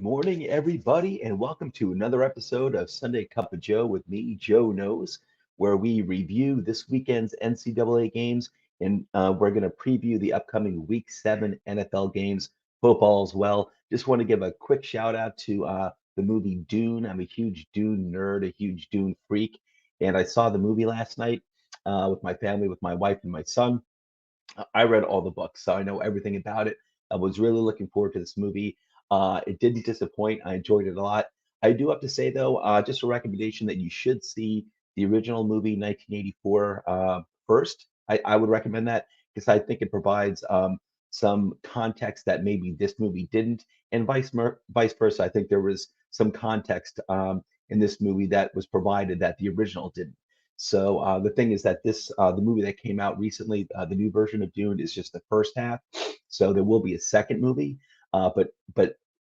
morning, everybody, and welcome to another episode of Sunday Cup of Joe with me, Joe Knows, where we review this weekend's NCAA games and we're going to preview the upcoming Week 7 NFL games, football as well. Just want to give a quick shout out to the movie Dune. I'm a huge Dune nerd, a huge Dune freak, and I saw the movie last night with my family, with my wife and my son. I read all the books, so I know everything about it. I was really looking forward to this movie. It didn't disappoint. I enjoyed it a lot. I do have to say, though, just a recommendation that you should see the original movie 1984 first. I would recommend that because I think it provides some context that maybe this movie didn't, and vice versa. I think there was some context in this movie that was provided that the original didn't. So the thing is that the movie that came out recently, the new version of Dune, is just the first half. So there will be a second movie, but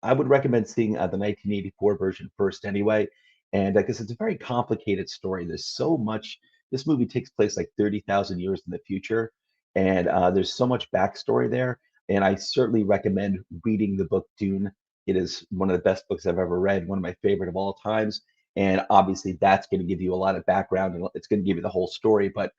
I would recommend seeing the 1984 version first anyway. And because it's a very complicated story. There's so much. This movie takes place like 30,000 years in the future, and there's so much backstory there. And I certainly recommend reading the book Dune. It is one of the best books I've ever read, one of my favorite of all times. And obviously, that's going to give you a lot of background and it's going to give you the whole story. But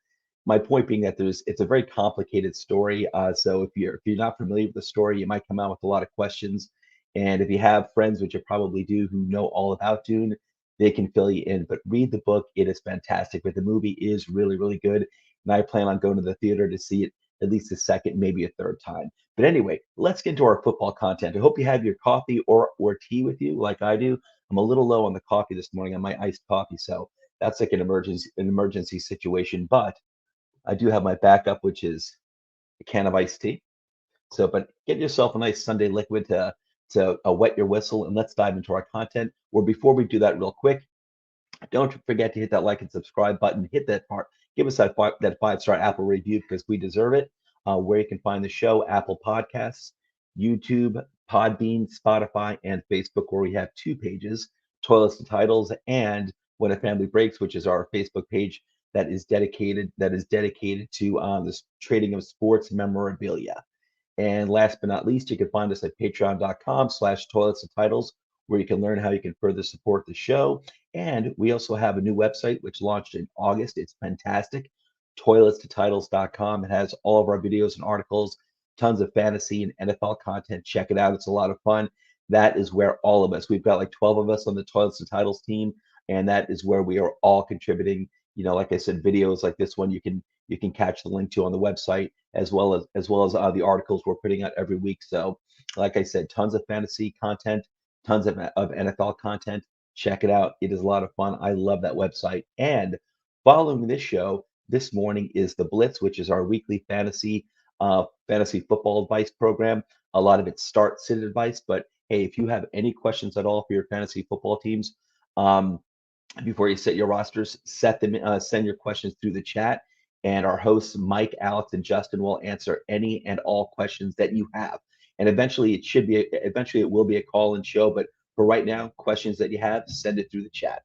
my point being that it's a very complicated story. So if you're not familiar with the story, you might come out with a lot of questions. And if you have friends, which you probably do, who know all about Dune, they can fill you in. But read the book; it is fantastic. But the movie is really, really good, and I plan on going to the theater to see it at least a second, maybe a third time. But anyway, let's get into our football content. I hope you have your coffee or tea with you, like I do. I'm a little low on the coffee this morning on my iced coffee, so that's like an emergency situation. But I do have my backup, which is a can of iced tea. So, but get yourself a nice Sunday liquid to wet your whistle, and let's dive into our content. Or before we do that, real quick, don't forget to hit that like and subscribe button. Hit that part. Give us that 5-star Apple review because we deserve it. Where you can find the show: Apple Podcasts, YouTube, Podbean, Spotify, and Facebook, where we have two pages: Toilets and Titles and When a Family Breaks, which is our Facebook page that is dedicated to this trading of sports memorabilia. And last but not least, you can find us at patreon.com/toilets and titles, where you can learn how you can further support the show. And we also have a new website which launched in August. It's fantastic. Toiletstotitles.com. It has all of our videos and articles, tons of fantasy and NFL content. Check it out. It's a lot of fun. That is where all of us, we've got like 12 of us on the Toilets to Titles team, and that is where we are all contributing. Like I said, videos like this one you can catch the link to on the website as well as the articles we're putting out every week. So, like I said, tons of fantasy content, tons of NFL content. Check it out. It is a lot of fun. I love that website. And following this show, this morning is the Blitz, which is our weekly fantasy football advice program. A lot of it's start sit advice, but hey, if you have any questions at all for your fantasy football teams, um, before you set your rosters, send your questions through the chat, and our hosts Mike, Alex, and Justin will answer any and all questions that you have. And eventually it will be a call-in show, but for right now, questions that you have, send it through the chat.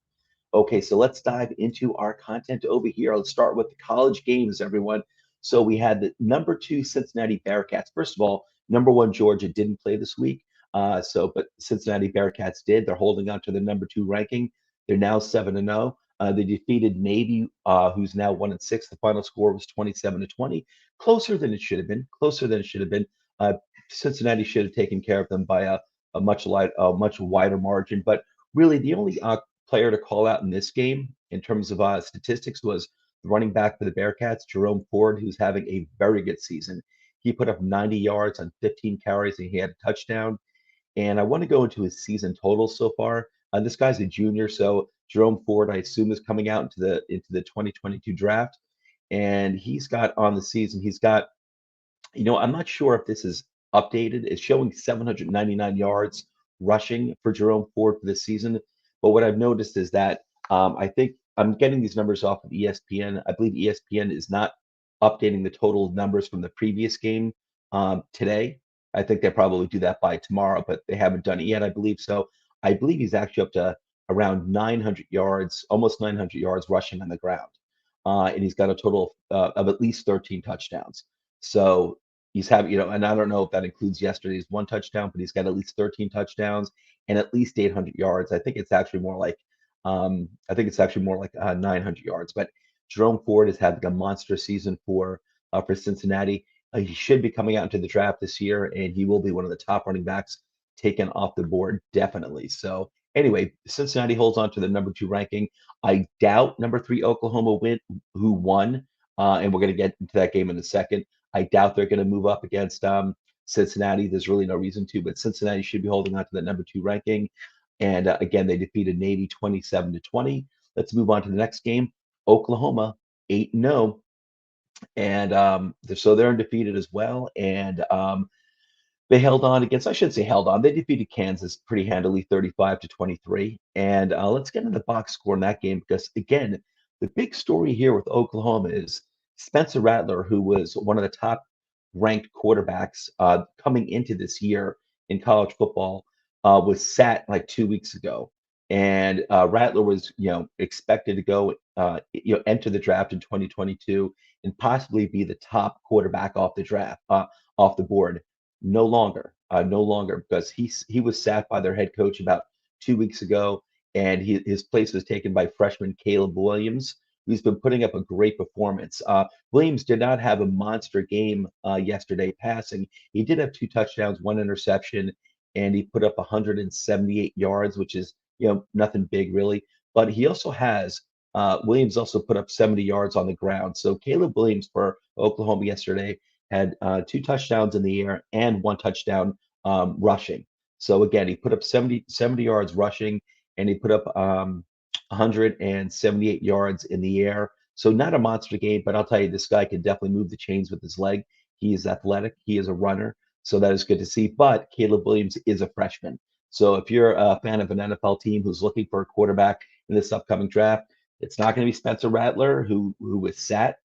Okay, so let's dive into our content over here. Let's start with the college games, everyone. So we had the number 2 Cincinnati Bearcats. First of all, number 1 Georgia didn't play this week. But Cincinnati Bearcats did. They're holding on to the number 2 ranking. They're now 7-0. They defeated Navy, who's now 1-6. The final score was 27-20. Closer than it should have been. Closer than it should have been. Uh, Cincinnati should have taken care of them by a much wider margin. But really, the only player to call out in this game in terms of statistics was the running back for the Bearcats, Jerome Ford, who's having a very good season. He put up 90 yards on 15 carries and he had a touchdown. And I want to go into his season totals so far. This guy's a junior, so Jerome Ford, I assume, is coming out into the 2022 draft. And he's got on the season, I'm not sure if this is updated. It's showing 799 yards rushing for Jerome Ford for this season. But what I've noticed is that I think I'm getting these numbers off of ESPN. I believe ESPN is not updating the total numbers from the previous game today. I think they probably do that by tomorrow, but they haven't done it yet, I believe. So I believe he's actually up to around 900 yards, almost 900 yards rushing on the ground. And he's got a total of at least 13 touchdowns. So, he's having, and I don't know if that includes yesterday's one touchdown, but he's got at least 13 touchdowns and at least 800 yards. I think it's actually more like 900 yards. But Jerome Ford is having a monster season for Cincinnati. He should be coming out into the draft this year, and he will be one of the top running backs taken off the board, definitely. So anyway, Cincinnati holds on to the number 2 ranking. I doubt number 3 Oklahoma who won, and we're going to get into that game in a second. I doubt they're going to move up against Cincinnati. There's really no reason to, but Cincinnati should be holding on to the number 2 ranking. And again, they defeated Navy 27-20. Let's move on to the next game. Oklahoma 8-0, and so they're undefeated as well. And they held on against, I shouldn't say held on, they defeated Kansas pretty handily, 35-23. And let's get into the box score in that game because, again, the big story here with Oklahoma is Spencer Rattler, who was one of the top ranked quarterbacks coming into this year in college football, was sat like 2 weeks ago. And Rattler was, expected to go, enter the draft in 2022 and possibly be the top quarterback off the draft, off the board. No longer, because he was sat by their head coach about 2 weeks ago, and his place was taken by freshman Caleb Williams, who's been putting up a great performance. Williams did not have a monster game yesterday passing. He did have 2 touchdowns, 1 interception, and he put up 178 yards, which is nothing big really. But he also has Williams also put up 70 yards on the ground. So Caleb Williams for Oklahoma yesterday had 2 touchdowns in the air and 1 touchdown rushing. So again, he put up 70 yards rushing, and he put up 178 yards in the air. So not a monster game, but I'll tell you, this guy can definitely move the chains with his leg. He is athletic. He is a runner. So that is good to see. But Caleb Williams is a freshman. So if you're a fan of an NFL team who's looking for a quarterback in this upcoming draft, it's not going to be Spencer Rattler, who was sat,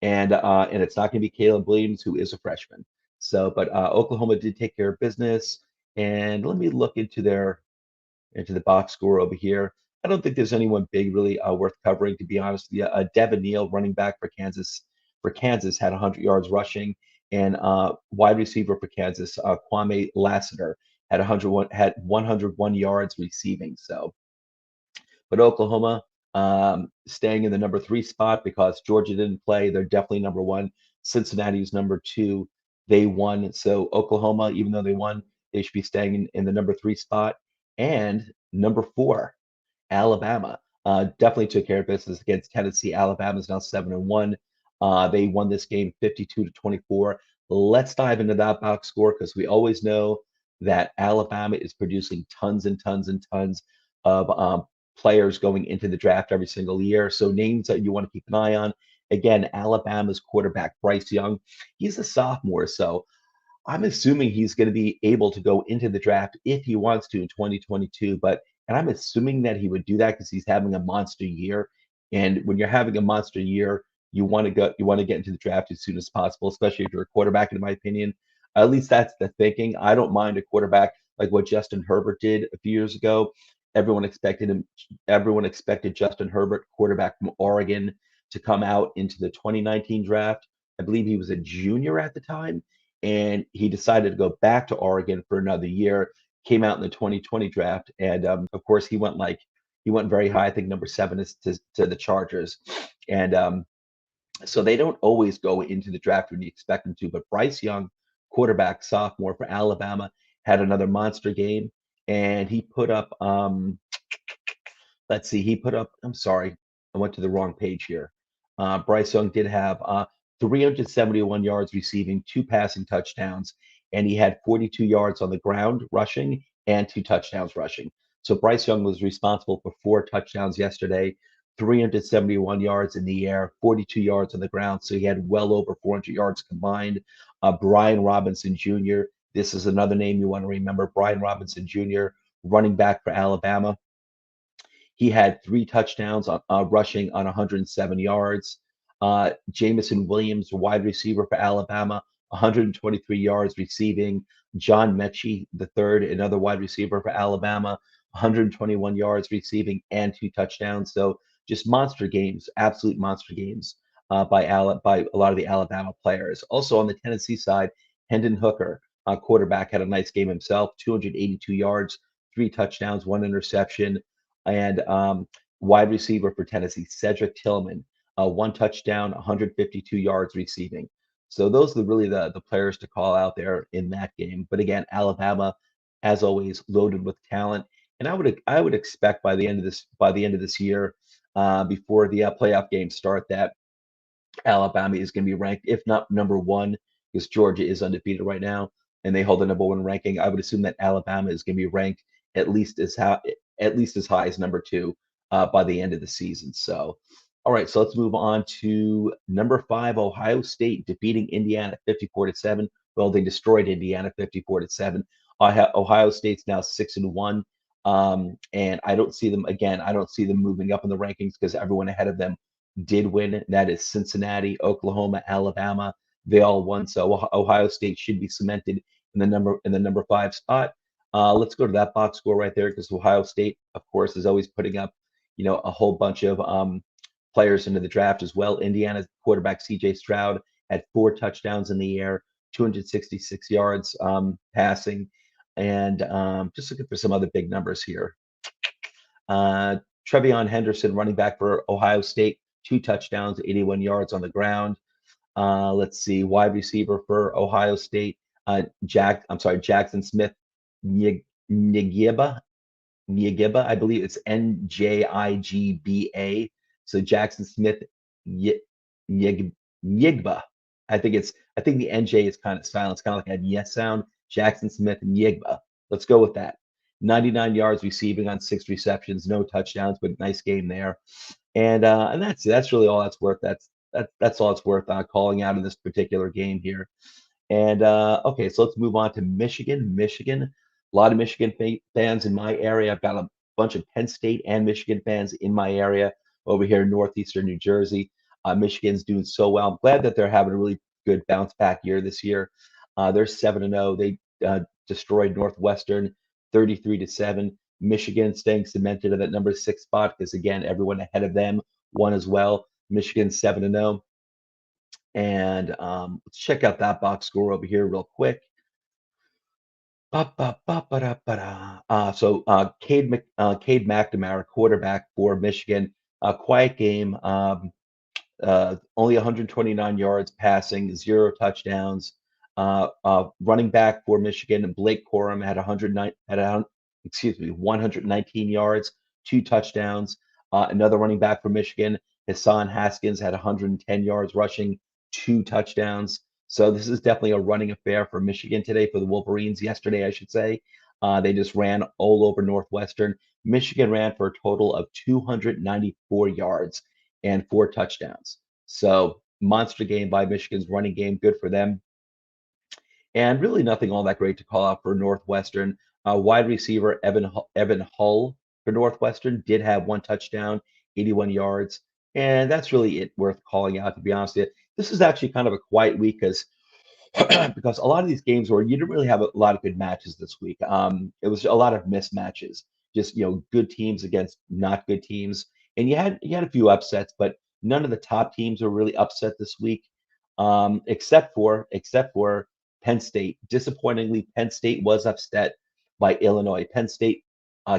and it's not going to be Caleb Williams, who is a freshman. So, but Oklahoma did take care of business. And let me look into the box score over here. I don't think there's anyone big really worth covering, to be honest with you. Devin Neal, running back for Kansas, had 100 yards rushing, and wide receiver for Kansas, Kwame Lassiter, had 101 yards receiving. So, but Oklahoma staying in the number 3 spot because Georgia didn't play. They're definitely number 1. Cincinnati's number 2. They won. So Oklahoma, even though they won, they should be staying in the number 3 spot. And number 4, Alabama, definitely took care of business against Tennessee. Alabama's now 7-1. They won this game 52-24. Let's dive into that box score because we always know that Alabama is producing tons and tons and tons of players going into the draft every single year. So names that you want to keep an eye on. Again, Alabama's quarterback, Bryce Young, he's a sophomore. So I'm assuming he's going to be able to go into the draft if he wants to in 2022. And I'm assuming that he would do that because he's having a monster year. And when you're having a monster year, you want to get into the draft as soon as possible, especially if you're a quarterback, in my opinion. At least that's the thinking. I don't mind a quarterback like what Justin Herbert did a few years ago. Everyone expected him. Everyone expected Justin Herbert, quarterback from Oregon, to come out into the 2019 draft. I believe he was a junior at the time, and he decided to go back to Oregon for another year. Came out in the 2020 draft, and of course he went very high. I think number 7 is to the Chargers, and so they don't always go into the draft when you expect them to. But Bryce Young, quarterback, sophomore for Alabama, had another monster game, and he put up let's see, he put up, I'm sorry, I went to the wrong page here. Bryce Young did have 371 yards receiving, 2 passing touchdowns, and he had 42 yards on the ground rushing and 2 touchdowns rushing. So Bryce Young was responsible for 4 touchdowns yesterday, 371 yards in the air, 42 yards on the ground. So he had well over 400 yards combined. Brian Robinson Jr., this is another name you want to remember. Brian Robinson Jr., running back for Alabama. He had 3 touchdowns rushing on 107 yards. Jamison Williams, wide receiver for Alabama, 123 yards receiving. John Mechie, the third, another wide receiver for Alabama, 121 yards receiving and 2 touchdowns. So just monster games, absolute monster games by a lot of the Alabama players. Also on the Tennessee side, Hendon Hooker, quarterback, had a nice game himself, 282 yards, 3 touchdowns, 1 interception. And wide receiver for Tennessee, Cedric Tillman, 1 touchdown, 152 yards receiving. So those are really the players to call out there in that game. But again, Alabama, as always, loaded with talent. And I would expect by the end of this year, before the playoff games start, that Alabama is going to be ranked, if not number one, because Georgia is undefeated right now, and they hold the number one ranking. I would assume that Alabama is going to be ranked at least as high as number two by the end of the season. So, all right, so let's move on to number five, Ohio State defeating Indiana 54-7. Well, they destroyed Indiana 54-7. Ohio State's now 6-1. And I don't see them again. I don't see them moving up in the rankings because everyone ahead of them did win. That is Cincinnati, Oklahoma, Alabama. They all won. So Ohio State should be cemented in the number five spot. Let's go to that box score right there because Ohio State, of course, is always putting up, a whole bunch of players into the draft as well. Indiana's quarterback C.J. Stroud had 4 touchdowns in the air, 266 yards passing, and just looking for some other big numbers here. Uh, Trevion Henderson, running back for Ohio State, 2 touchdowns, 81 yards on the ground. Let's see, wide receiver for Ohio State, Jackson Smith Njigba. I believe it's Njigba. So Jackson Smith Njigba. I think the NJ is kind of silent. It's kind of like a yes sound. Jackson Smith Njigba. Let's go with that. 99 yards receiving on 6 receptions, no touchdowns, but nice game there. And that's really all that's worth. That's all it's worth calling out in this particular game here. And okay, so let's move on to Michigan. Michigan, a lot of Michigan fans in my area. I've got a bunch of Penn State and Michigan fans in my area over here in northeastern New Jersey. Michigan's doing so well. I'm glad that they're having a really good bounce back year this year. They're 7-0. They destroyed Northwestern 33-7. Michigan staying cemented at that number 6 spot because again, everyone ahead of them won as well. Michigan 7-0. And let's check out that box score over here real quick. Cade McNamara, quarterback for Michigan, a quiet game. Only 129 yards passing, 0 touchdowns. Running back for Michigan, Blake Corum had 119 yards, 2 touchdowns. Another running back for Michigan, Hassan Haskins, had 110 yards rushing, 2 touchdowns. So this is definitely a running affair for Michigan today, for the Wolverines yesterday, I should say. They just ran all over Northwestern. Michigan ran for a total of 294 yards and 4 touchdowns. So monster game by Michigan's running game, good for them. And really nothing all that great to call out for Northwestern. Wide receiver Evan Hull for Northwestern did have 1 touchdown, 81 yards, and that's really it worth calling out, to be honest with you. This is actually kind of a quiet week because a lot of these games where you didn't really have a lot of good matches this week. It was a lot of mismatches, just good teams against not good teams, and you had a few upsets, but none of the top teams were really upset this week, except for Penn State. Disappointingly, Penn State was upset by Illinois. Penn State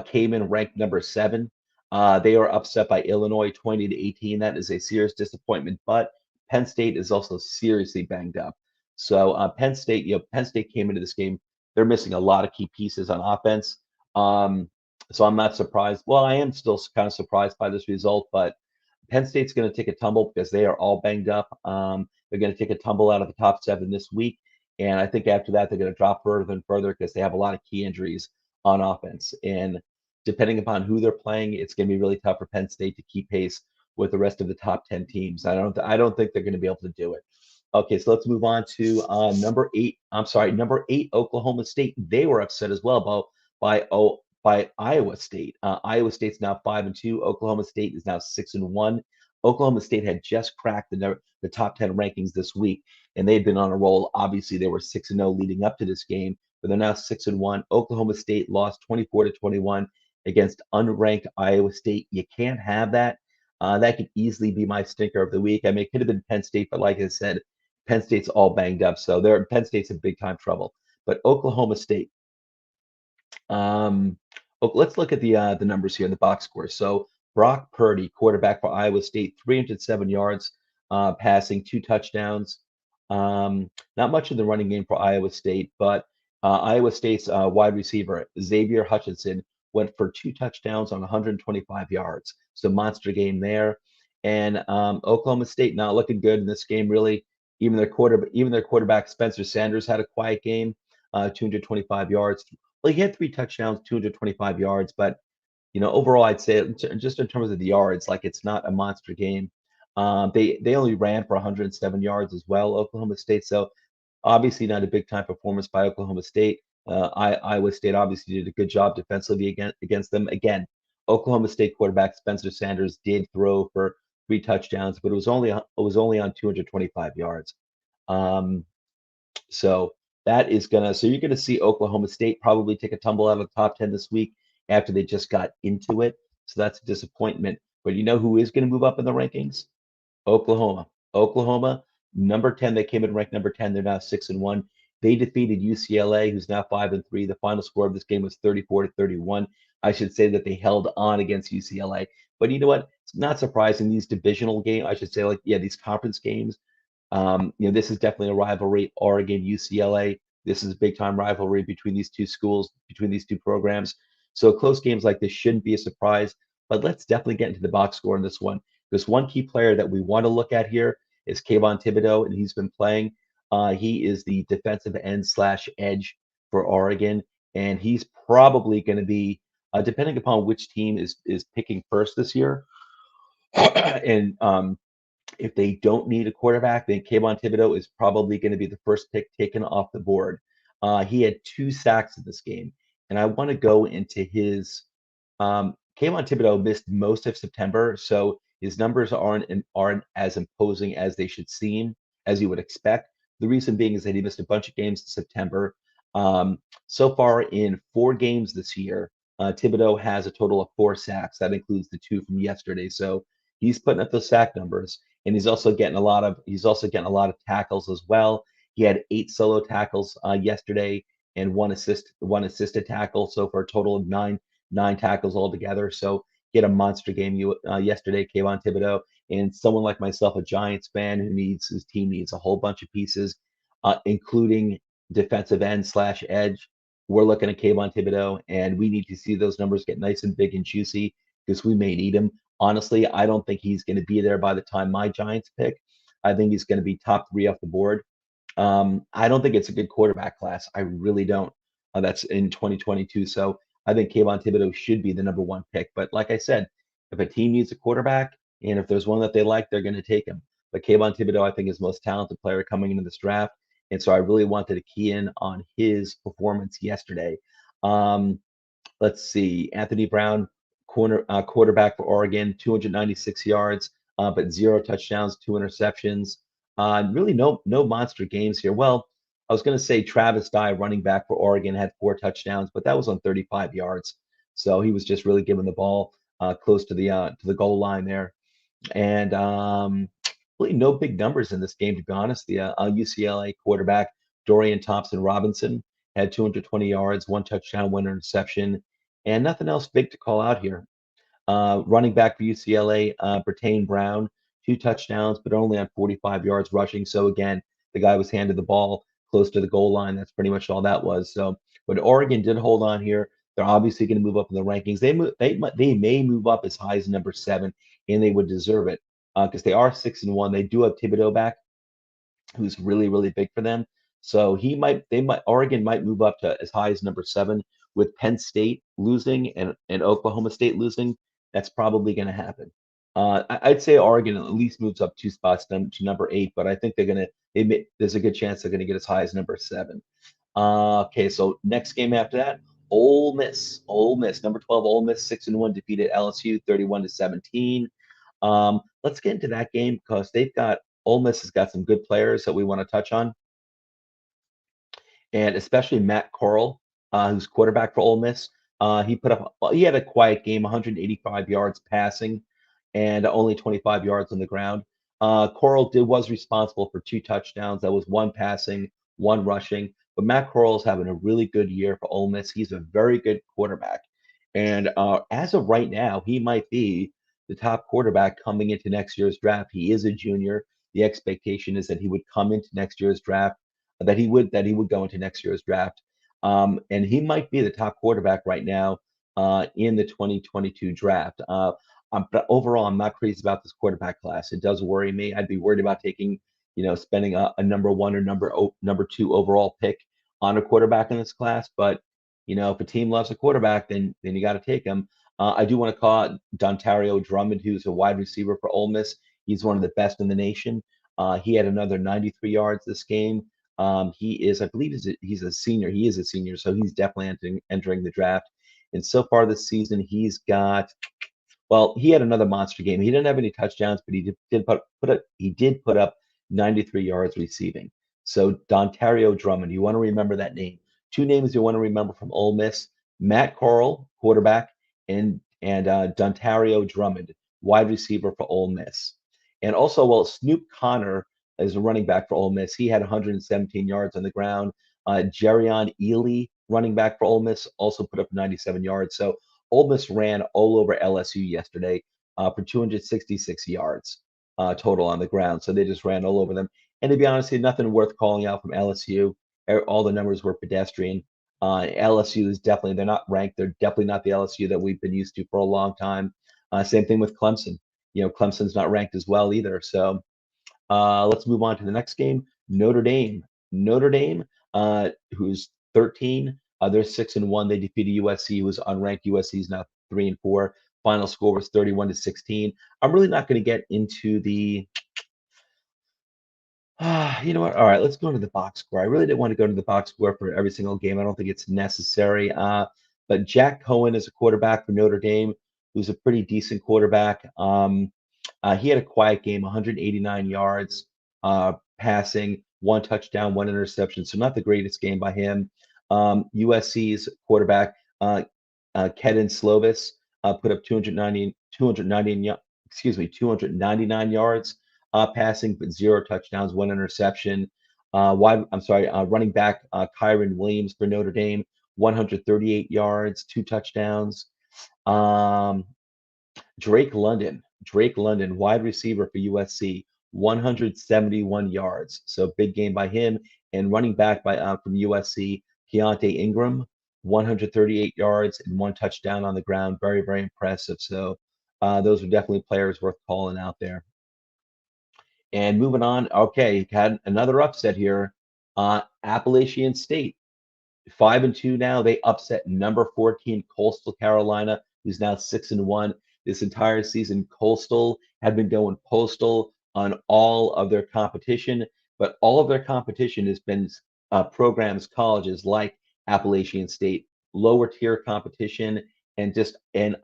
came in ranked number 7. They are upset by Illinois 20-18. That is a serious disappointment, but Penn State is also seriously banged up. So Penn State came into this game. They're missing a lot of key pieces on offense. So I'm not surprised. Well, I am still kind of surprised by this result, but Penn State's going to take a tumble because they are all banged up. They're going to take a tumble out of the top 7 this week. And I think after that, they're going to drop further and further because they have a lot of key injuries on offense. And depending upon who they're playing, it's going to be really tough for Penn State to keep pace with the rest of the top 10 teams. I don't think they're going to be able to do it. Okay, so let's move on to number 8. Number 8, Oklahoma State. They were upset as well by Iowa State. Iowa State's now 5-2. Oklahoma State is now 6-1. Oklahoma State had just cracked the top 10 rankings this week, and they'd been on a roll. Obviously, they were 6-0 leading up to this game, but they're now 6-1. Oklahoma State lost 24-21 against unranked Iowa State. You can't have that. That could easily be my stinker of the week. I mean, it could have been Penn State, but like I said, Penn State's all banged up, so Penn State's in big time trouble. But Oklahoma State, um, let's look at the numbers here in the box score. So Brock Purdy, quarterback for Iowa State, 307 yards passing, 2 touchdowns. Not much in the running game for Iowa State, but Iowa State's wide receiver Xavier Hutchinson went for 2 touchdowns on 125 yards. So monster game there. And Oklahoma State not looking good in this game, really. Even their quarterback Spencer Sanders had a quiet game, 225 yards. Well, he had 3 touchdowns, 225 yards, but overall, I'd say just in terms of the yards, like it's not a monster game. They only ran for 107 yards as well, Oklahoma State. So obviously not a big time performance by Oklahoma State. Iowa State obviously did a good job defensively against them. Again, Oklahoma State quarterback Spencer Sanders did throw for 3 touchdowns, but it was only on 225 yards. Um, so you're gonna see Oklahoma State probably take a tumble out of the top 10 this week after they just got into it. So that's a disappointment. But you know who is gonna move up in the rankings? Oklahoma. Oklahoma, number 10. They came in ranked number 10. They're now 6-1. They defeated UCLA, who's now 5-3. The final score of this game was 34-31. I should say that they held on against UCLA. But you know what? It's not surprising. These divisional games, I should say, these conference games, this is definitely a rivalry. Oregon, UCLA. This is a big time rivalry between these two schools, between these two programs. So close games like this shouldn't be a surprise. But let's definitely get into the box score in this one. There's one key player that we want to look at here is Kayvon Thibodeau, and he's been playing. He is the defensive end slash edge for Oregon, and he's probably going to be, depending upon which team is picking first this year, and if they don't need a quarterback, then Kayvon Thibodeau is probably going to be the first pick taken off the board. He had 2 sacks in this game, and I want to go into his. Kayvon Thibodeau missed most of September, so his numbers aren't as imposing as they should seem, as you would expect. The reason being is that he missed a bunch of games in September. So far in 4 games this year, Thibodeau has a total of 4 sacks. That includes the 2 from yesterday. So he's putting up those sack numbers, and he's also getting a lot of tackles as well. He had 8 solo tackles yesterday and one assisted tackle, so for a total of nine tackles altogether. So he had a monster game yesterday, Kayvon Thibodeau, and someone like myself, a Giants fan his team needs a whole bunch of pieces, including defensive end slash edge. We're looking at Kayvon Thibodeau, and we need to see those numbers get nice and big and juicy because we may need him. Honestly, I don't think he's going to be there by the time my Giants pick. I think he's going to be top 3 off the board. I don't think it's a good quarterback class. I really don't. That's in 2022. So I think Kayvon Thibodeau should be the number 1 pick. But like I said, if a team needs a quarterback and if there's one that they like, they're going to take him. But Kayvon Thibodeau, I think, is the most talented player coming into this draft. And so I really wanted to key in on his performance yesterday. Um, let's see, Anthony Brown, quarterback for Oregon, 296 yards, but 0 touchdowns, 2 interceptions. Really, no monster games here. Well, I was going to say Travis Dye, running back for Oregon, had 4 touchdowns, but that was on 35 yards. So he was just really giving the ball close to the goal line there. And really no big numbers in this game, to be honest. The UCLA quarterback, Dorian Thompson Robinson, had 220 yards, 1 touchdown, 1 interception, and nothing else big to call out here. Running back for UCLA, Bertain Brown, 2 touchdowns, but only on 45 yards rushing. So again, the guy was handed the ball close to the goal line. That's pretty much all that was. So, but Oregon did hold on here. They're obviously going to move up in the rankings. They may move up as high as number 7, and they would deserve it because they are 6-1. They do have Thibodeau back, who's really, really big for them. So Oregon might move up to as high as number 7 with Penn State losing and Oklahoma State losing. That's probably going to happen. I'd say Oregon at least moves up 2 spots to number 8, but I think there's a good chance they're going to get as high as number 7. Okay, so next game after that, Ole Miss, number 12, Ole Miss 6-1 defeated LSU 31-17. Let's get into that game because Ole Miss has got some good players that we want to touch on, and especially Matt Corral, who's quarterback for Ole Miss. He had a quiet game, 185 yards passing, and only 25 yards on the ground. Was responsible for 2 touchdowns. That was one passing, one rushing. But Matt Corral's having a really good year for Ole Miss. He's a very good quarterback. And as of right now, he might be the top quarterback coming into next year's draft. He is a junior. The expectation is that he would come into next year's draft, that he would go into next year's draft. And he might be the top quarterback right now in the 2022 draft. But overall, I'm not crazy about this quarterback class. It does worry me. I'd be worried about spending a number one or number two overall pick on a quarterback in this class. But if a team loves a quarterback, then you got to take him. I do want to call out Dontario Drummond, who's a wide receiver for Ole Miss. He's one of the best in the nation. He had another 93 yards this game. I believe he's a senior. He is a senior, so he's definitely entering the draft. And so far this season, he had another monster game. He didn't have any touchdowns, but he did put up 93 yards receiving. So Dontario Drummond, you want to remember that name. Two names you want to remember from Ole Miss: Matt Corral, quarterback, and Dontario Drummond, wide receiver for Ole Miss. And also, well, Snoop Connor is a running back for Ole Miss. He had 117 yards on the ground. Jerion Ely, running back for Ole Miss, also put up 97 yards. So Ole Miss ran all over LSU yesterday for 266 yards total on the ground. So they just ran all over them. And to be honest, nothing worth calling out from LSU. All the numbers were pedestrian. LSU is they're not ranked. They're definitely not the LSU that we've been used to for a long time. Same thing with Clemson. Clemson's not ranked as well either. So let's move on to the next game. Notre Dame. Notre Dame, who's 13. They're 6-1. They defeated USC, who was unranked. USC is now 3-4. Final score was 31-16. I'm really not going to get into the. You know what? All right, let's go into the box score. I really didn't want to go into the box score for every single game. I don't think it's necessary. But Jack Cohen is a quarterback for Notre Dame, who's a pretty decent quarterback. He had a quiet game, 189 yards passing, one touchdown, one interception. So not the greatest game by him. USC's quarterback, Kedon Slovis, put up 299 yards passing, but 0 touchdowns, 1 interception. Running back Kyron Williams for Notre Dame, 138 yards, 2 touchdowns. Drake London, wide receiver for USC, 171 yards. So big game by him. And running back from USC, Keontae Ingram, 138 yards and 1 touchdown on the ground. Very, very impressive. So those are definitely players worth calling out there. And moving on, okay, had another upset here. Appalachian State, 5-2 now. They upset number 14 Coastal Carolina, who's now 6-1. This entire season, Coastal had been going postal on all of their competition, but all of their competition has been programs, colleges like Appalachian State, lower tier competition, and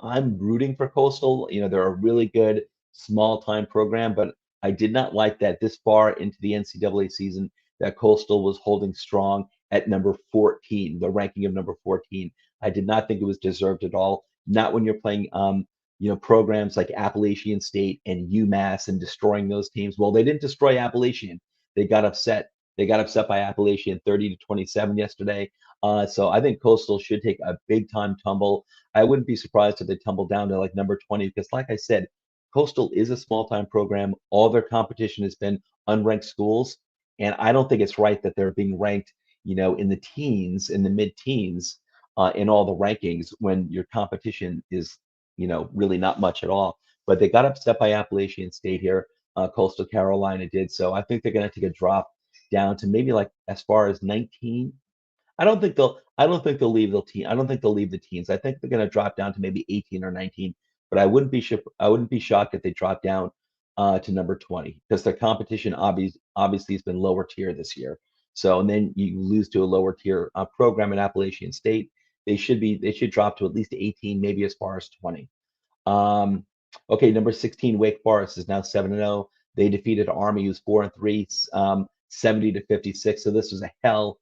I'm rooting for Coastal. They're a really good small time program, but I did not like that this far into the NCAA season that Coastal was holding strong at number 14, the ranking of number 14. I did not think it was deserved at all. Not when you're playing, programs like Appalachian State and UMass and destroying those teams. Well, they didn't destroy Appalachian. They got upset. They got upset by Appalachian 30-27 yesterday. So I think Coastal should take a big time tumble. I wouldn't be surprised if they tumble down to like number 20 because, like I said, Coastal is a small time program. All their competition has been unranked schools. And I don't think it's right that they're being ranked, in the teens, in the mid-teens, in all the rankings when your competition is, really not much at all. But they got upset by Appalachian State here. Coastal Carolina did. So I think they're going to take a drop down to maybe like as far as 19. I don't think they'll leave the team. I don't think they'll leave the teens. I think they're going to drop down to maybe 18 or 19. But I wouldn't be shocked if they drop down to number 20 because their competition obviously has been lower tier this year. So and then you lose to a lower tier program in Appalachian State. They should drop to at least 18, maybe as far as 20. Um, okay, number 16 Wake Forest is now 7-0. They defeated Army, who's 4-3, 70-56. So this was a hell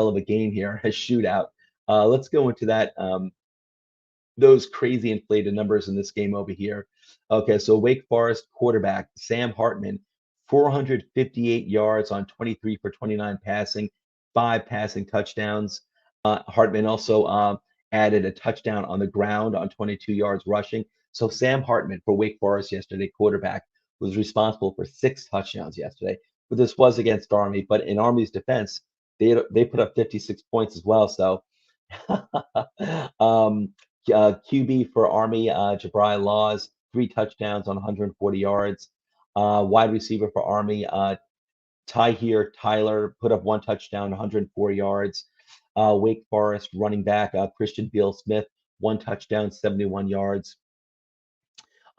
of a game here, a shootout. Let's go into that. Those crazy inflated numbers in this game over here. Okay, so Wake Forest quarterback Sam Hartman, 458 yards on 23 for 29 passing, 5 passing touchdowns. Hartman also added a touchdown on the ground on 22 yards rushing. So Sam Hartman for Wake Forest yesterday, quarterback, was responsible for 6 touchdowns yesterday. But this was against Army. But in Army's defense, they put up 56 points as well. So um, QB for Army, Jabri Laws, 3 touchdowns on 140 yards. Wide receiver for Army, Tyler put up 1 touchdown, 104 yards. Wake Forest running back Christian Beal Smith, 1 touchdown, 71 yards.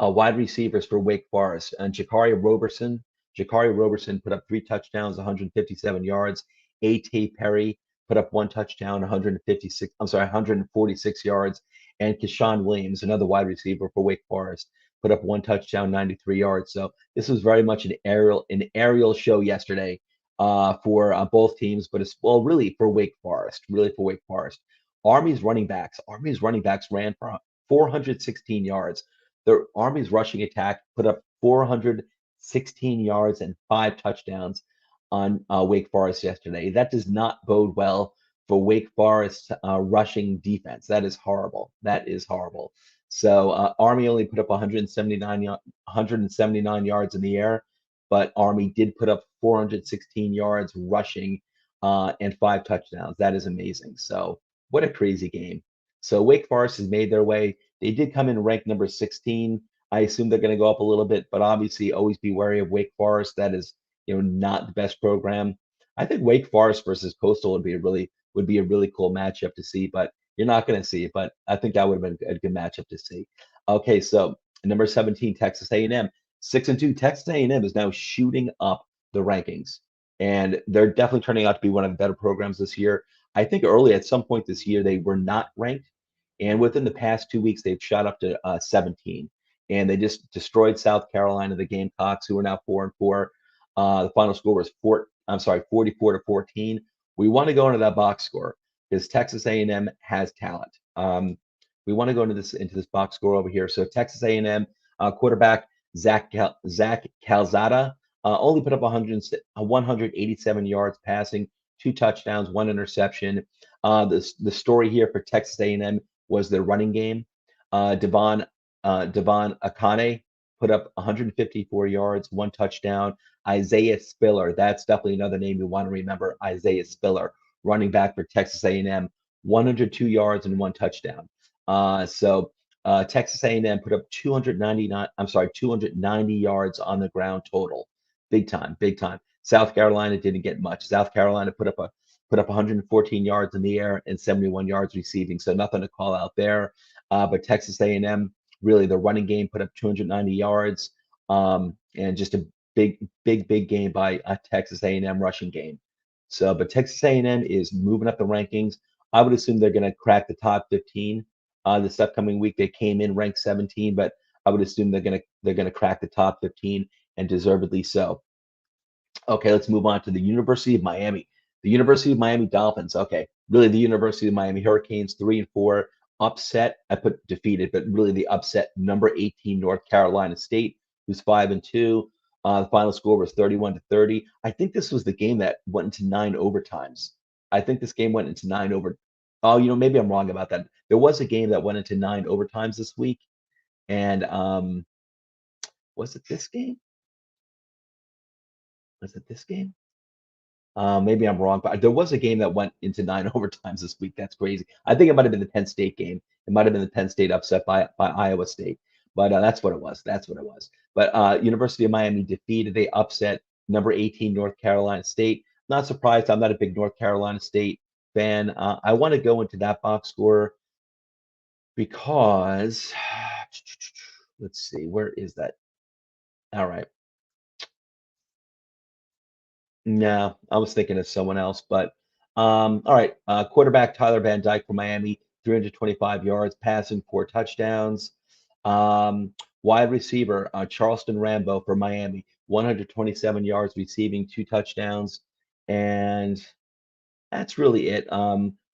Wide receivers for Wake Forest and Jakari Roberson. Jakari Roberson put up 3 touchdowns, 157 yards. A.T. Perry put up 1 touchdown, 156. I'm sorry, 146 yards. And Keshawn Williams, another wide receiver for Wake Forest, put up 1 touchdown, 93 yards. So this was very much an aerial show yesterday for both teams, but it's well really for Wake Forest, really for Wake Forest. Army's running backs ran for 416 yards. The Army's rushing attack put up 416 yards and 5 touchdowns on Wake Forest yesterday. That does not bode well for Wake Forest's rushing defense. That is horrible. That is horrible. So Army only put up 179 yards in the air, but Army did put up 416 yards rushing and 5 touchdowns. That is amazing. So what a crazy game. So Wake Forest has made their way. They did come in ranked number 16. I assume they're going to go up a little bit, but obviously always be wary of Wake Forest. That is, not the best program. I think Wake Forest versus Coastal would be a really cool matchup to see, but you're not going to see it. But I think that would have been a good matchup to see. Okay, so number 17, Texas A&M, 6-2. Texas A&M is now shooting up the rankings, and they're definitely turning out to be one of the better programs this year. I think early at some point this year they were not ranked, and within the past 2 weeks they've shot up to 17, and they just destroyed South Carolina, the Gamecocks, who are now 4-4. The final score was 44-14. We want to go into that box score because Texas A&M has talent. We want to go into this box score over here. So Texas A&M quarterback Zach Calzada only put up 187 yards passing, 2 touchdowns, 1 interception. The story here for Texas A&M was their running game. Devon Akane put up 154 yards, 1 touchdown. Isaiah Spiller, that's definitely another name you want to remember. Isaiah Spiller, running back for Texas A&M, 102 yards and 1 touchdown. Texas A&M put up 290 yards on the ground total. Big time, big time. South Carolina didn't get much. South Carolina put up 114 yards in the air and 71 yards receiving, so nothing to call out there. But Texas A&M, really, the running game put up 290 yards, and just a big game by Texas A&M rushing game. So, but Texas A&M is moving up the rankings. I would assume they're going to crack the top 15 this upcoming week. They came in ranked 17, but I would assume they're gonna crack the top 15 and deservedly so. Okay, let's move on to the University of Miami. The University of Miami Dolphins. Okay, really the University of Miami Hurricanes 3-4 upset. I put defeated, but really the upset number 18 North Carolina State, who's 5-2. The final score was 31-30. I think this was the game that went into 9 overtimes. I think this game went into 9 over. Oh, maybe I'm wrong about that. There was a game that went into 9 overtimes this week, and was it this game? Was it this game? Maybe I'm wrong, but there was a game that went into 9 overtimes this week. That's crazy. I think it might have been the Penn State game. It might have been the Penn State upset by Iowa State, but that's what it was. That's what it was. But University of Miami defeated. They upset number 18 North Carolina State. Not surprised. I'm not a big North Carolina State fan. I want to go into that box score because let's see, where is that? All right. No, I was thinking of someone else, but all right. Quarterback Tyler Van Dyke for Miami, 325 yards passing, 4 touchdowns. Wide receiver Charleston Rambo for Miami, 127 yards receiving, 2 touchdowns, and that's really it.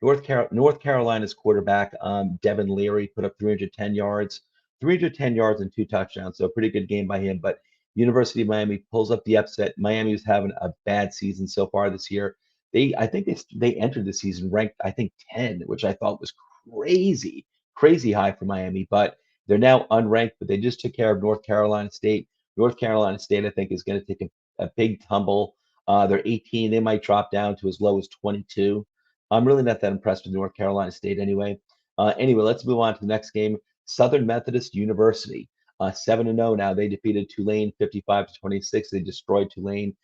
North Carolina's quarterback Devin Leary put up 310 yards, 310 yards and 2 touchdowns. So a pretty good game by him. But University of Miami pulls up the upset. Miami is having a bad season so far this year. I think they entered the season ranked, I think 10, which I thought was crazy, crazy high for Miami. But they're now unranked, but they just took care of North Carolina State. North Carolina State, I think, is going to take a big tumble. They're 18. They might drop down to as low as 22. I'm really not that impressed with North Carolina State anyway. Anyway, let's move on to the next game. Southern Methodist University, 7-0 now. They defeated Tulane 55-26. They destroyed Tulane.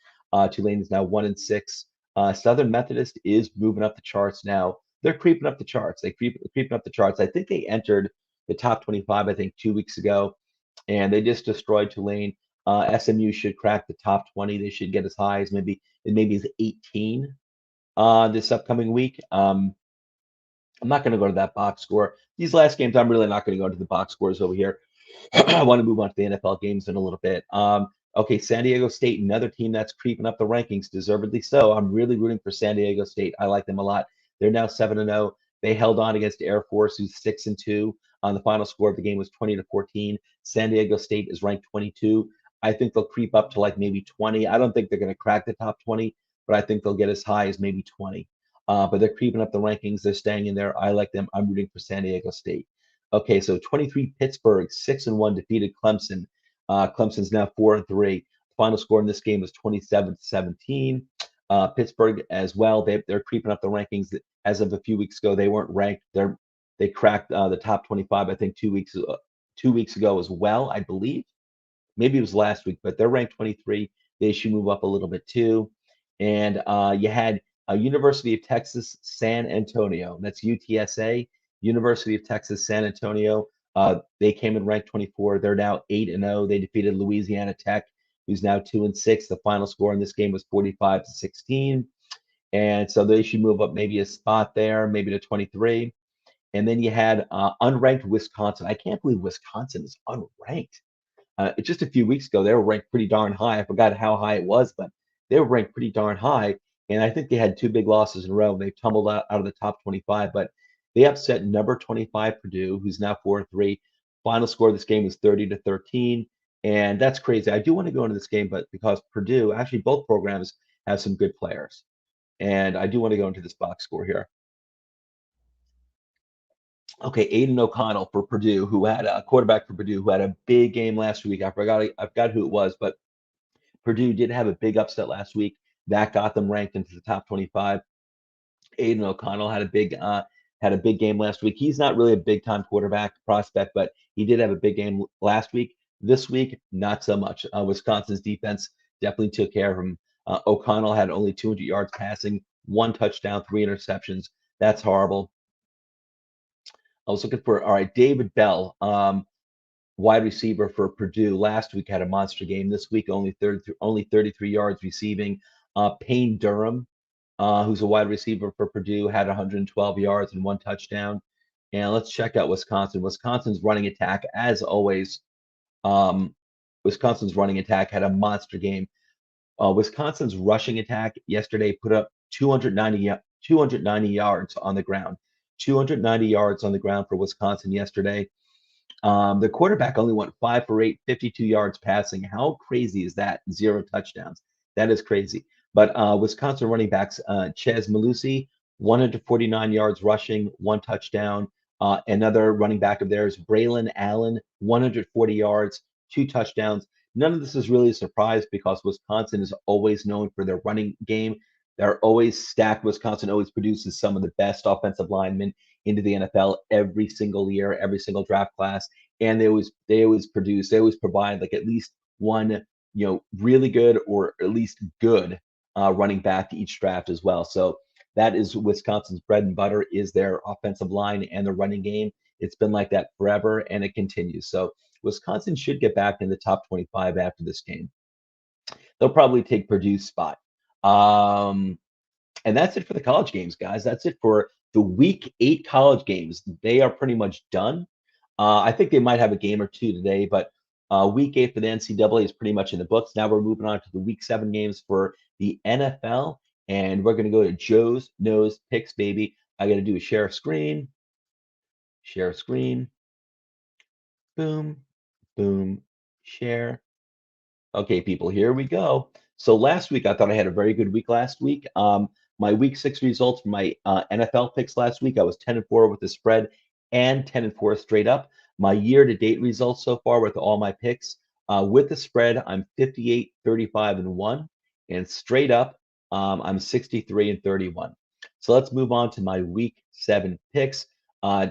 Tulane is now 1-6. Southern Methodist is moving up the charts now. They're creeping up the charts. Creeping up the charts. I think they entered the top 25, I think, 2 weeks ago, and they just destroyed Tulane. SMU should crack the top 20. They should get as high as maybe as 18 this upcoming week. I'm not going to go to that box score. These last games, I'm really not going to go into the box scores over here. I want to move on to the NFL games in a little bit. Okay, San Diego State, another team that's creeping up the rankings, deservedly so. I'm really rooting for San Diego State. I like them a lot. They're now 7-0. They held on against Air Force, who's 6-2. The final score of the game was 20-14. San Diego State is ranked 22. I think they'll creep up to like maybe 20. I don't think they're going to crack the top 20, but I think they'll get as high as maybe 20. But they're creeping up the rankings. They're staying in there. I like them. I'm rooting for San Diego State. Okay, so 23 Pittsburgh, 6-1 defeated Clemson. Clemson's now 4-3. The final score in this game was 27-17. Pittsburgh as well. They're creeping up the rankings. As of a few weeks ago, they weren't ranked. They cracked the top 25. I think 2 weeks ago as well. I believe maybe it was last week, but they're ranked 23. They should move up a little bit too. And you had University of Texas San Antonio. That's UTSA. University of Texas San Antonio. They came in ranked 24. They're now 8-0. They defeated Louisiana Tech, who's now 2-6. The final score in this game was 45-16. And so they should move up maybe a spot there, maybe to 23. And then you had unranked Wisconsin. I can't believe Wisconsin is unranked. Just a few weeks ago, they were ranked pretty darn high. I forgot how high it was, but they were ranked pretty darn high. And I think they had two big losses in a row. They tumbled out of the top 25, but they upset number 25 Purdue, who's now 4-3. Final score of this game was 30-13, and that's crazy. I do want to go into this game, but because Purdue, actually both programs have some good players, and I do want to go into this box score here. Okay, Aiden O'Connell for Purdue, who had a quarterback for Purdue, who had a big game last week. I forgot who it was, but Purdue did have a big upset last week. That got them ranked into the top 25. Aiden O'Connell had a big game last week. He's not really a big time quarterback prospect, but he did have a big game last week. This week, not so much. Wisconsin's defense definitely took care of him. O'Connell had only 200 yards passing, 1 touchdown, 3 interceptions. That's horrible. I was looking for, all right, David Bell, wide receiver for Purdue. Last week had a monster game. This week only 33 yards receiving. Payne Durham, who's a wide receiver for Purdue, had 112 yards and 1 touchdown. And let's check out Wisconsin. Wisconsin's running attack, as always. Wisconsin's running attack had a monster game. Wisconsin's rushing attack yesterday put up 290 yards on the ground. 290 yards on the ground for Wisconsin yesterday. The quarterback only went 5 for 8, 52 yards passing. How crazy is that? 0 touchdowns. That is crazy. But Wisconsin running backs, Ches Malusi, 149 yards rushing, 1 touchdown. Another running back of theirs, Braylon Allen, 140 yards, 2 touchdowns. None of this is really a surprise because Wisconsin is always known for their running game. They're always stacked. Wisconsin always produces some of the best offensive linemen into the NFL every single year, every single draft class, and they always provide like at least one, really good or at least good running back each draft as well. So that is Wisconsin's bread and butter is their offensive line and the running game. It's been like that forever, and it continues. So Wisconsin should get back in the top 25 after this game. They'll probably take Purdue's spot. And that's it for the college games, guys. That's it for the week 8 college games. They are pretty much done. I think they might have a game or two today, but week 8 for the NCAA is pretty much in the books. Now we're moving on to the week 7 games for the NFL, and we're going to go to Joe's Nose Picks, baby. I got to do a share screen. Share screen. Boom, boom, share. Okay, people, here we go. So last week, I thought I had a very good week last week. My week 6 results for my NFL picks last week, I was 10-4 with the spread and 10-4 straight up. My year-to-date results so far with all my picks, with the spread, I'm 58, 35, and 1, and straight up, I'm 63 and 31. So let's move on to my week 7 picks.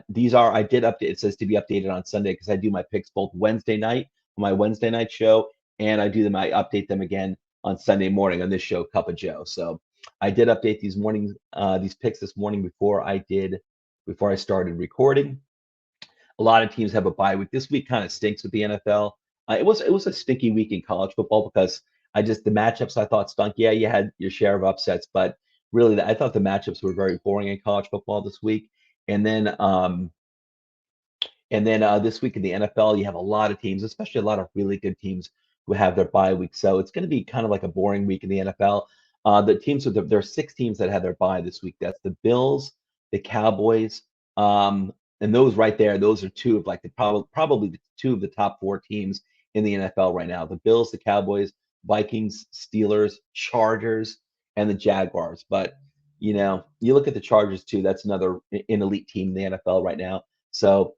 These are, I did update, it says to be updated on Sunday because I do my picks both Wednesday night, my Wednesday night show, and I update them again on Sunday morning on this show, Cup of Joe. So I did update these picks this morning before I started recording. A lot of teams have a bye week. This week kind of stinks with the NFL. It was a stinky week in college football because the matchups I thought stunk. Yeah, you had your share of upsets, but really I thought the matchups were very boring in college football this week. And then this week in the NFL, you have a lot of teams, especially a lot of really good teams who have their bye week. So it's going to be kind of like a boring week in the NFL. There are 6 teams that had their bye this week. That's the Bills, the Cowboys, and those right there. Those are two of like probably the two of the top 4 teams in the NFL right now. The Bills, the Cowboys, Vikings, Steelers, Chargers, and the Jaguars. But you look at the Chargers too. That's another an elite team in the NFL right now. So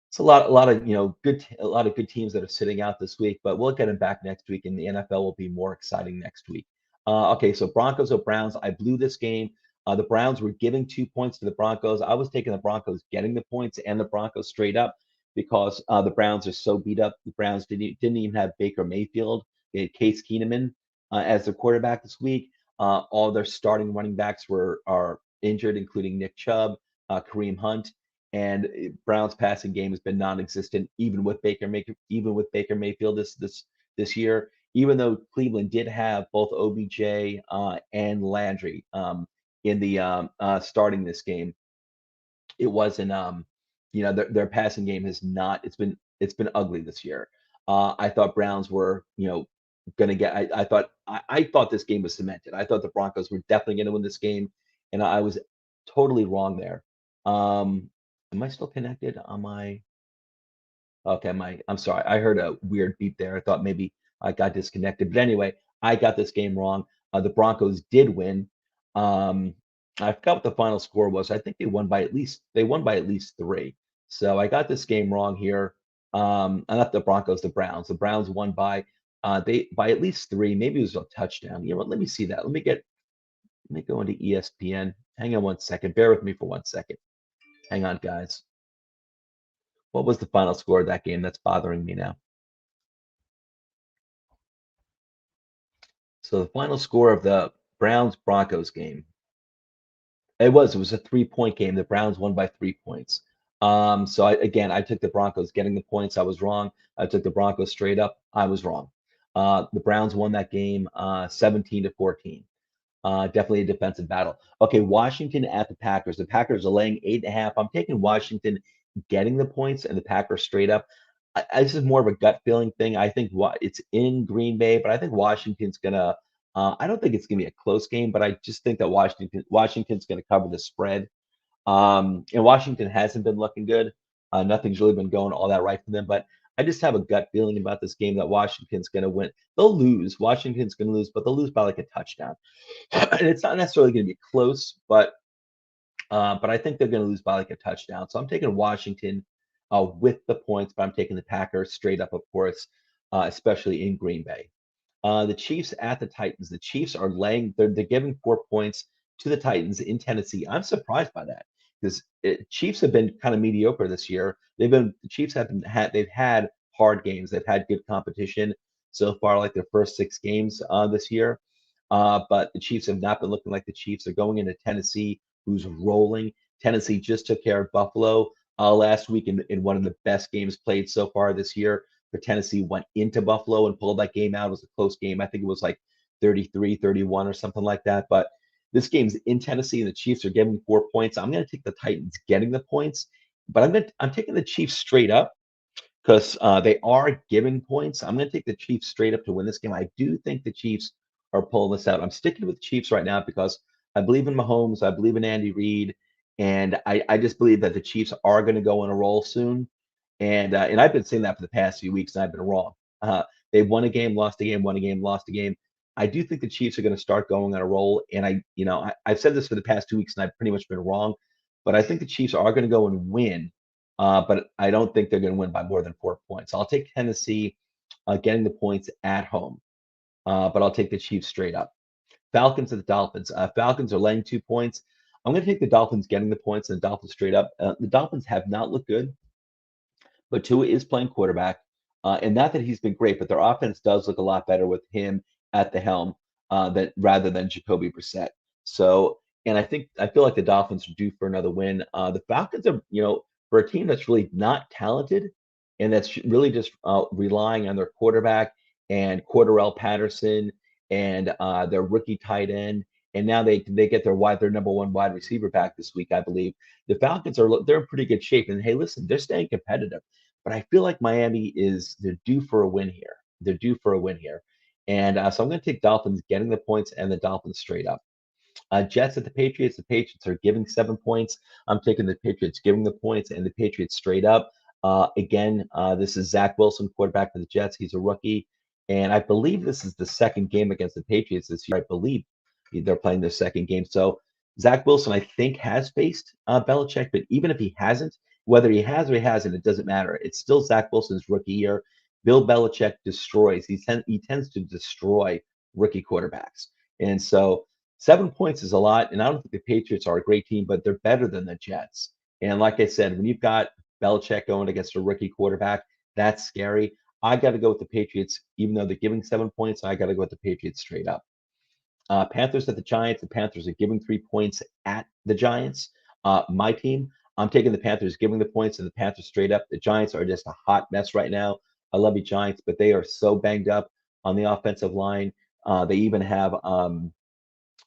it's a lot of good teams that are sitting out this week, but we'll get them back next week, and the NFL will be more exciting next week. Okay, so Broncos or Browns. I blew this game. The Browns were giving 2 points to the Broncos. I was taking the Broncos getting the points and the Broncos straight up because the Browns are so beat up. The Browns didn't even have Baker Mayfield. They had Case Keenum as their quarterback this week. All their starting running backs are injured, including Nick Chubb, Kareem Hunt. And Browns passing game has been non-existent, even with Baker Mayfield this year. Even though Cleveland did have both OBJ and Landry in the starting this game, it wasn't their passing game has not. It's been ugly this year. I thought Browns were going to get. I thought this game was cemented. I thought the Broncos were definitely going to win this game, and I was totally wrong there. Am I still connected on my? Okay, I'm sorry. I heard a weird beep there. I thought maybe I got disconnected. But anyway, I got this game wrong. The Broncos did win. Um, I forgot what the final score was. I think they won by at least 3. So I got this game wrong here. Not the Broncos, the Browns. The Browns won by at least 3. Maybe it was a touchdown. You know what? Let me see that. Let me go into ESPN. Hang on one second. Bear with me for 1 second. Hang on, guys. What was the final score of that game? That's bothering me now. So the final score of the Browns Broncos game. It was a 3-point game. The Browns won by 3 points. So I took the Broncos getting the points. I was wrong. I took the Broncos straight up. I was wrong. The Browns won that game 17-14. Definitely a defensive battle. Okay, Washington at the Packers. The Packers are laying 8.5. I'm taking Washington getting the points and the Packers straight up. This is more of a gut feeling thing. I think it's in Green Bay, but I think Washington's gonna. I don't think it's gonna be a close game, but I just think that Washington's gonna cover the spread. And Washington hasn't been looking good. Nothing's really been going all that right for them, but I just have a gut feeling about this game that Washington's going to win. They'll lose. Washington's going to lose, but they'll lose by like a touchdown. And it's not necessarily going to be close, but I think they're going to lose by like a touchdown. So I'm taking Washington with the points, but I'm taking the Packers straight up, of course, especially in Green Bay. The Chiefs at the Titans. The Chiefs are they're giving 4 points to the Titans in Tennessee. I'm surprised by that because Chiefs have been kind of mediocre this year. The Chiefs they've had hard games. They've had good competition so far, like their first 6 games this year. But the Chiefs have not been looking like the Chiefs. They're going into Tennessee, who's rolling. Tennessee just took care of Buffalo last week in one of the best games played so far this year. For Tennessee went into Buffalo and pulled that game out. It was a close game. I think it was like 33-31 or something like that. But this game's in Tennessee and the Chiefs are giving 4 points. I'm going to take the Titans getting the points, but I'm taking the Chiefs straight up because they are giving points. I'm going to take the Chiefs straight up to win this game. I do think the Chiefs are pulling this out. I'm sticking with the Chiefs right now because I believe in Mahomes. I believe in Andy Reid. And I just believe that the Chiefs are going to go on a roll soon. And I've been saying that for the past few weeks, and I've been wrong. They won a game, lost a game, won a game, lost a game. I do think the Chiefs are going to start going on a roll, and I've said this for the past 2 weeks, and I've pretty much been wrong. But I think the Chiefs are going to go and win, but I don't think they're going to win by more than 4 points. I'll take Tennessee getting the points at home, but I'll take the Chiefs straight up. Falcons at the Dolphins. Falcons are laying 2 points. I'm going to take the Dolphins getting the points and the Dolphins straight up. The Dolphins have not looked good, but Tua is playing quarterback. And not that he's been great, but their offense does look a lot better with him at the helm that rather than Jacoby Brissett. So, and I feel like the Dolphins are due for another win. The Falcons are, for a team that's really not talented and that's really just relying on their quarterback and Cordarrelle Patterson and their rookie tight end. And now they get their number one wide receiver back this week, I believe. The Falcons they're in pretty good shape. And hey, listen, they're staying competitive. But I feel like Miami they're due for a win here. They're due for a win here. And so I'm going to take Dolphins getting the points and the Dolphins straight up. Jets at the Patriots. The Patriots are giving 7 points. I'm taking the Patriots giving the points and the Patriots straight up. Again, this is Zach Wilson, quarterback for the Jets. He's a rookie. And I believe this is the second game against the Patriots this year. I believe they're playing their second game. So Zach Wilson, I think, has faced Belichick, but even if he hasn't, whether he has or he hasn't, it doesn't matter. It's still Zach Wilson's rookie year. Bill Belichick destroys. He tends to destroy rookie quarterbacks. And so 7 points is a lot. And I don't think the Patriots are a great team, but they're better than the Jets. And like I said, when you've got Belichick going against a rookie quarterback, that's scary. I got to go with the Patriots, even though they're giving 7 points. I got to go with the Patriots straight up. Panthers at the Giants. The Panthers are giving 3 points at the Giants. My team, I'm taking the Panthers giving the points and the Panthers straight up. The Giants are just a hot mess right now. I love you, Giants, but they are so banged up on the offensive line. They even have,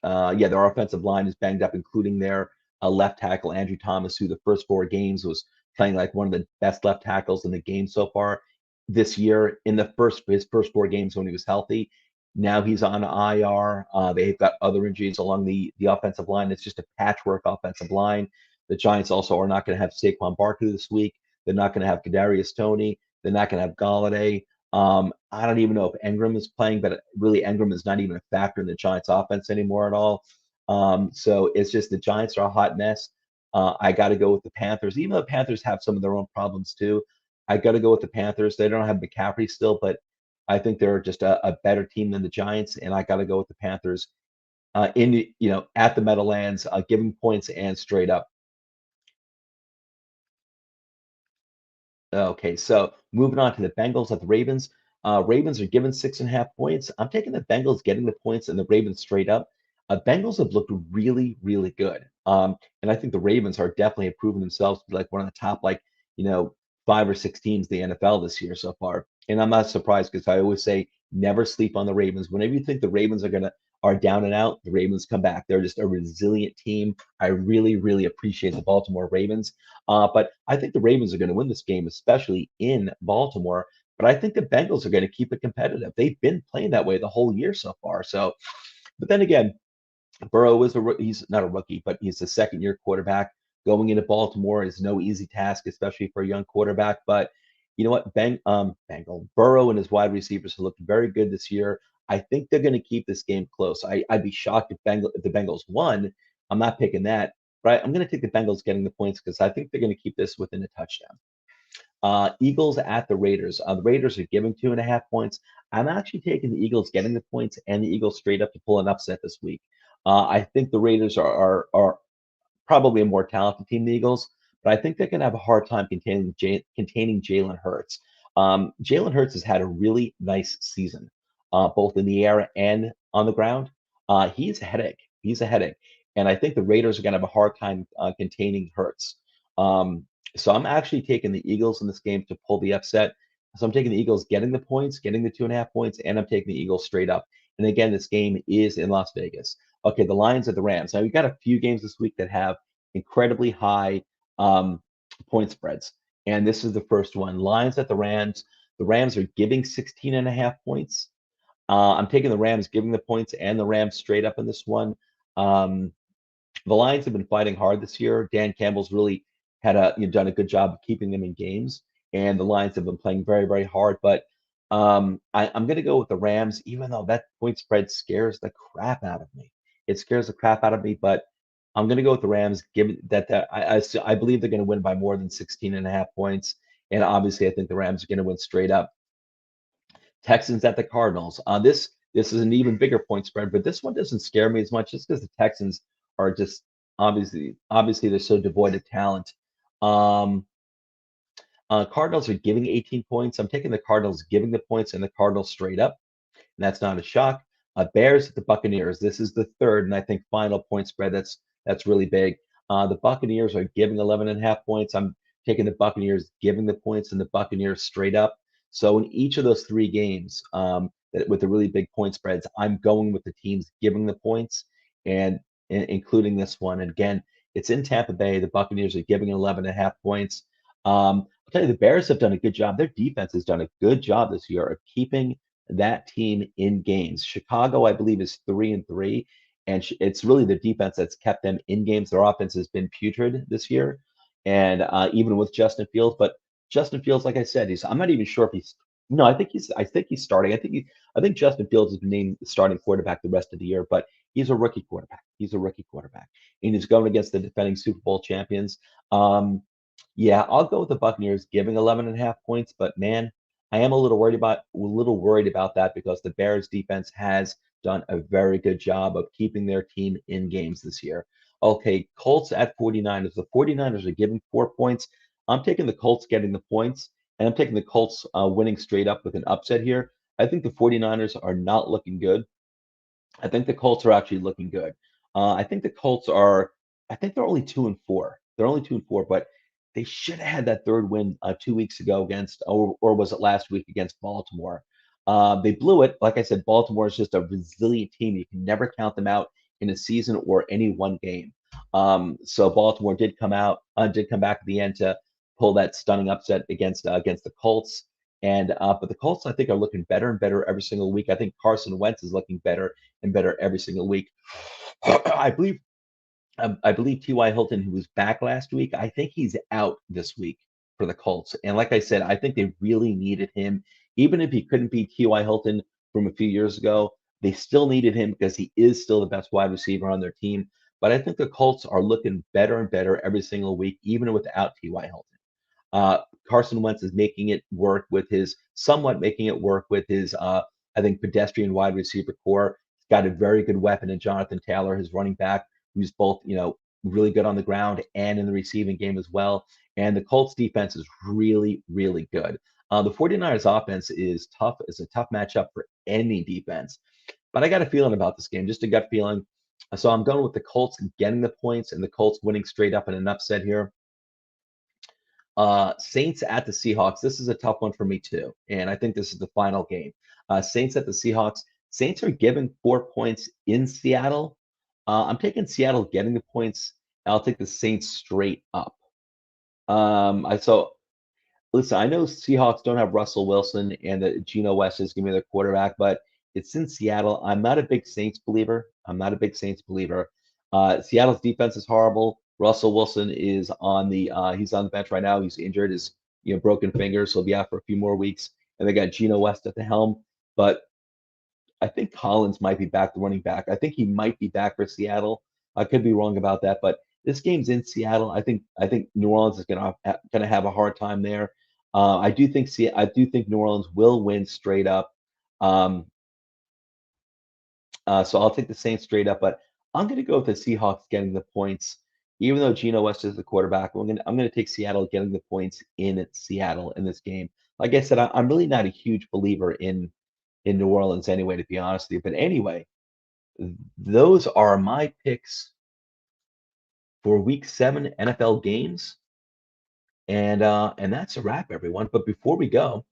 their offensive line is banged up, including their left tackle, Andrew Thomas, who the first 4 games was playing like one of the best left tackles in the game so far this year. In his first 4 games when he was healthy, now he's on IR. They've got other injuries along the offensive line. It's just a patchwork offensive line. The Giants also are not going to have Saquon Barkley this week. They're not going to have Kadarius Toney. They're not going to have Galladay. I don't even know if Engram is playing, but really Engram is not even a factor in the Giants offense anymore at all. So it's just the Giants are a hot mess. I got to go with the Panthers, even though the Panthers have some of their own problems too. I got to go with the Panthers. They don't have McCaffrey still, but I think they're just a better team than the Giants, and I got to go with the Panthers at the Meadowlands, giving points and straight up. Okay, so moving on to the Bengals at the Ravens. Ravens are given 6.5 points. I'm taking the Bengals getting the points and the Ravens straight up. Bengals have looked really, really good. And I think the Ravens are definitely proven themselves to be like one of the top, 5 or 6 teams in the NFL this year so far. And I'm not surprised because I always say never sleep on the Ravens. Whenever you think the Ravens are down and out, the Ravens come back. They're just a resilient team. I really, really appreciate the Baltimore Ravens. But I think the Ravens are going to win this game, especially in Baltimore. But I think the Bengals are going to keep it competitive. They've been playing that way the whole year so far. So, but then again, Burrow he's not a rookie, but he's a second-year quarterback. Going into Baltimore is no easy task, especially for a young quarterback. But you know what? Burrow and his wide receivers have looked very good this year. I think they're going to keep this game close. I'd be shocked if the Bengals won. I'm not picking that, but I'm going to take the Bengals getting the points because I think they're going to keep this within a touchdown. Eagles at the Raiders. The Raiders are giving 2.5 points. I'm actually taking the Eagles getting the points and the Eagles straight up to pull an upset this week. I think the Raiders are probably a more talented team than the Eagles, but I think they're going to have a hard time containing Jalen Hurts. Jalen Hurts has had a really nice season, both in the air and on the ground. He's a headache. He's a headache. And I think the Raiders are going to have a hard time containing Hurts. So I'm actually taking the Eagles in this game to pull the upset. So I'm taking the Eagles getting the points, getting the 2.5 points, and I'm taking the Eagles straight up. And again, this game is in Las Vegas. Okay, the Lions at the Rams. Now we've got a few games this week that have incredibly high point spreads. And this is the first one. Lions at the Rams. The Rams are giving 16.5 points. I'm taking the Rams giving the points and the Rams straight up in this one. The Lions have been fighting hard this year. Dan Campbell's really done a good job of keeping them in games. and the Lions have been playing very, very hard. But I'm going to go with the Rams, even though that point spread scares the crap out of me. It scares the crap out of me, but I'm going to go with the Rams, given that I believe they're going to win by more than 16.5 points. And obviously, I think the Rams are going to win straight up. Texans at the Cardinals. This is an even bigger point spread, but this one doesn't scare me as much just because the Texans are just obviously they're so devoid of talent. Um, Cardinals are giving 18 points. I'm taking the Cardinals giving the points and the Cardinals straight up. And that's not a shock. Bears at the Buccaneers. This is the third and I think final point spread. That's really big. The Buccaneers are giving 11.5 points. I'm taking the Buccaneers giving the points and the Buccaneers straight up. So in each of those three games, with the really big point spreads, I'm going with the teams giving the points and including this one. And again, it's in Tampa Bay. The Buccaneers are giving 11.5 points. I'll tell you, the Bears have done a good job. Their defense has done a good job this year of keeping that team in games. Chicago, I believe, is 3-3, and it's really the defense that's kept them in games. Their offense has been putrid this year, and even with Justin Fields. But Justin Fields, like I said, I'm not even sure if he's. No, I think he's starting. I think Justin Fields has been named the starting quarterback the rest of the year, but he's a rookie quarterback. He's a rookie quarterback, and he's going against the defending Super Bowl champions. Yeah, I'll go with the Buccaneers giving 11.5 points, but man, I am a little worried about that because the Bears defense has done a very good job of keeping their team in games this year. Okay, Colts at 49ers. The 49ers are giving 4 points. I'm taking the Colts getting the points, and I'm taking the Colts winning straight up with an upset here. I think the 49ers are not looking good. I think the Colts are actually looking good. I think the Colts are. I think they're only 2-4. They're only 2-4, but they should have had that third win 2 weeks ago against, or was it last week against Baltimore? They blew it. Like I said, Baltimore is just a resilient team. You can never count them out in a season or any one game. So Baltimore did come back at the end to pull that stunning upset against the Colts. And but the Colts, I think, are looking better and better every single week. I think Carson Wentz is looking better and better every single week. I believe T.Y. Hilton, who was back last week, I think he's out this week for the Colts. And like I said, I think they really needed him. Even if he couldn't be T.Y. Hilton from a few years ago, they still needed him because he is still the best wide receiver on their team. But I think the Colts are looking better and better every single week, even without T.Y. Hilton. Uh, Carson Wentz is somewhat making it work with his, I think, pedestrian wide receiver core. He's got a very good weapon in Jonathan Taylor, his running back, who's both, really good on the ground and in the receiving game as well. And the Colts defense is really, really good. The 49ers offense is tough. It's a tough matchup for any defense. But I got a feeling about this game, just a gut feeling. So I'm going with the Colts getting the points and the Colts winning straight up in an upset here. Saints at the Seahawks. This is a tough one for me too, and I think this is the final game. Saints at the Seahawks. Saints are giving 4 points in Seattle. I'm taking Seattle getting the points. I'll take the Saints straight up. I so Listen. I know Seahawks don't have Russell Wilson and that Geno West is going to be their quarterback, but it's in Seattle. I'm not a big Saints believer. I'm not a big Saints believer. Seattle's defense is horrible. Russell Wilson is he's on the bench right now. He's injured, his broken finger, so he'll be out for a few more weeks. And they got Geno West at the helm, but I think Collins might be back, the running back. I think he might be back for Seattle. I could be wrong about that, but this game's in Seattle. I think New Orleans is gonna have a hard time there. I do think New Orleans will win straight up. Um, so I'll take the Saints straight up, but I'm going to go with the Seahawks getting the points, even though Geno West is the quarterback. I'm going to take Seattle getting the points in Seattle in this game. Like I said, I'm really not a huge believer in New Orleans anyway, to be honest with you. But anyway, those are my picks for Week 7 NFL games, and that's a wrap, everyone. But before we go,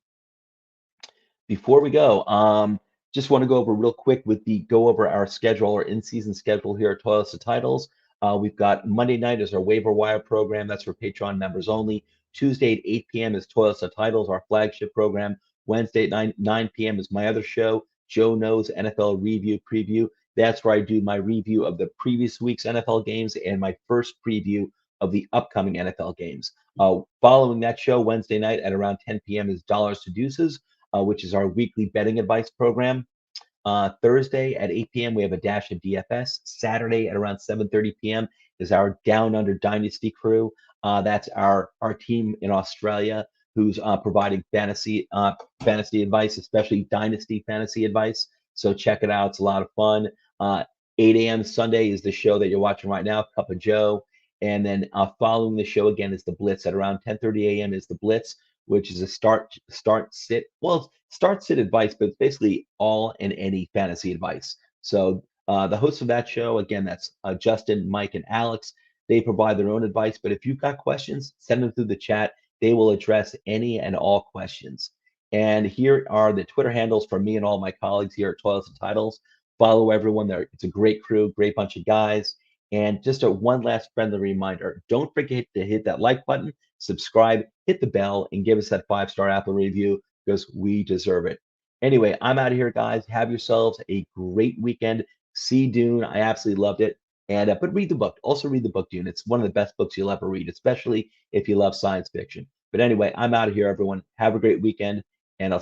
just want to go over real quick go over our schedule, our in-season schedule here at Toilets to Titles. We've got Monday night is our waiver wire program. That's for Patreon members only. Tuesday at 8 p.m. is Toilets to Titles, our flagship program. Wednesday at 9 p.m. is my other show, Joe Knows NFL Review Preview. That's where I do my review of the previous week's NFL games and my first preview of the upcoming NFL games. Following that show Wednesday night at around 10 p.m. is Dollars to Deuces, which is our weekly betting advice program. Thursday at 8 p.m. we have a dash of DFS. Saturday at around 7:30 p.m. is our Down Under Dynasty crew. That's our team in Australia who's providing fantasy advice, especially dynasty fantasy advice. So check it out; it's a lot of fun. 8 a.m. Sunday is the show that you're watching right now, Cup of Joe, and then following the show again is the Blitz at around 10:30 a.m. is the Blitz, which is a start sit advice, but it's basically all and any fantasy advice. So the hosts of that show, again, that's Justin, Mike, and Alex. They provide their own advice, but if you've got questions, send them through the chat. They will address any and all questions. And here are the Twitter handles for me and all my colleagues here at Toilets and Titles. Follow everyone there. It's a great crew, great bunch of guys. And just one last friendly reminder, don't forget to hit that like button, subscribe, hit the bell, and give us that 5-star Apple review because we deserve it. Anyway, I'm out of here, guys. Have yourselves a great weekend. See Dune. I absolutely loved it. And but read the book. Also read the book, Dune. It's one of the best books you'll ever read, especially if you love science fiction. But anyway, I'm out of here, everyone. Have a great weekend,